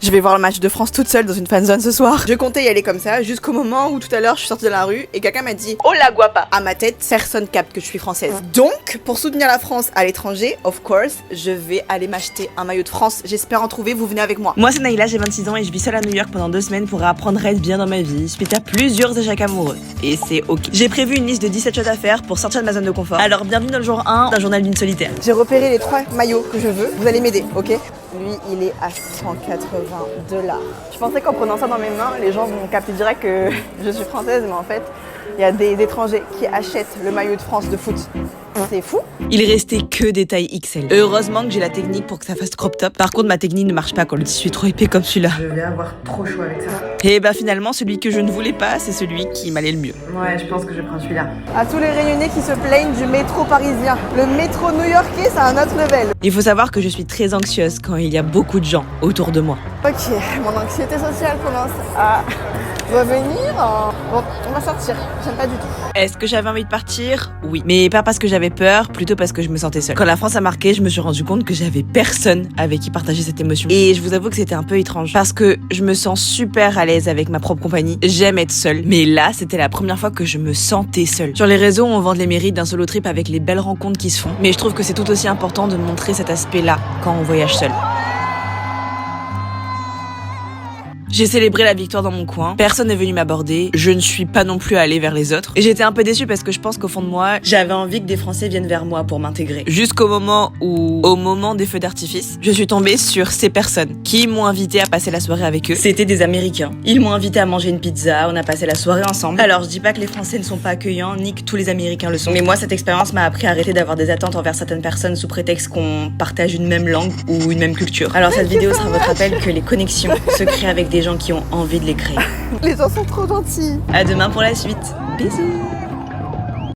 Je vais voir le match de France toute seule dans une fanzone ce soir. Je comptais y aller comme ça jusqu'au moment où tout à l'heure je suis sortie de la rue et quelqu'un m'a dit oh la guapa. À ma tête, personne capte que je suis française. Donc, pour soutenir la France à l'étranger, of course, je vais aller m'acheter un maillot de France. J'espère en trouver, vous venez avec moi. Moi c'est Naïla, j'ai 26 ans et je vis seule à New York pendant 2 semaines pour apprendre à être bien dans ma vie suite à plusieurs échecs amoureux. Et c'est ok. J'ai prévu une liste de 17 choses à faire pour sortir de ma zone de confort. Alors bienvenue dans le jour 1 d'un journal d'une solitaire. J'ai repéré les 3 maillots que je veux. Vous allez m'aider, ok? Lui, il est à 180 $. Je pensais qu'en prenant ça dans mes mains, les gens vont capter direct que je suis française, mais en fait, il y a des étrangers qui achètent le maillot de France de foot. C'est fou. Il restait que des tailles XL. Heureusement que j'ai la technique pour que ça fasse crop top. Par contre, ma technique ne marche pas quand le tissu est trop épais comme celui-là. Je vais avoir trop chaud avec ça. Et bah finalement, celui que je ne voulais pas, c'est celui qui m'allait le mieux. Ouais, je pense que je prends celui-là. À tous les Réunionnais qui se plaignent du métro parisien, le métro new-yorkais, c'est un autre level. Il faut savoir que je suis très anxieuse quand il y a beaucoup de gens autour de moi. Ok, mon anxiété sociale commence à revenir. Bon, on va sortir. J'aime pas du tout. Est-ce que j'avais envie de partir? Oui. Mais pas parce que j'avais peur, plutôt parce que je me sentais seule. Quand la France a marqué, je me suis rendu compte que j'avais personne avec qui partager cette émotion. Et je vous avoue que c'était un peu étrange. Parce que je me sens super à l'aise avec ma propre compagnie. J'aime être seule. Mais là, c'était la première fois que je me sentais seule. Sur les réseaux, on vend les mérites d'un solo trip avec les belles rencontres qui se font. Mais je trouve que c'est tout aussi important de montrer cet aspect-là quand on voyage seul. J'ai célébré la victoire dans mon coin, personne n'est venu m'aborder, je ne suis pas non plus allée vers les autres. Et j'étais un peu déçue parce que je pense qu'au fond de moi, j'avais envie que des Français viennent vers moi pour m'intégrer. Jusqu'au moment où, au moment des feux d'artifice, je suis tombée sur ces personnes qui m'ont invité à passer la soirée avec eux. C'était des Américains. Ils m'ont invité à manger une pizza, on a passé la soirée ensemble. Alors je dis pas que les Français ne sont pas accueillants, ni que tous les Américains le sont. Mais moi, cette expérience m'a appris à arrêter d'avoir des attentes envers certaines personnes sous prétexte qu'on partage une même langue ou une même culture. Alors cette vidéo sera votre rappel que les connexions se créent avec des gens qui ont envie de les créer. Les gens sont trop gentils. À demain pour la suite. Bisous.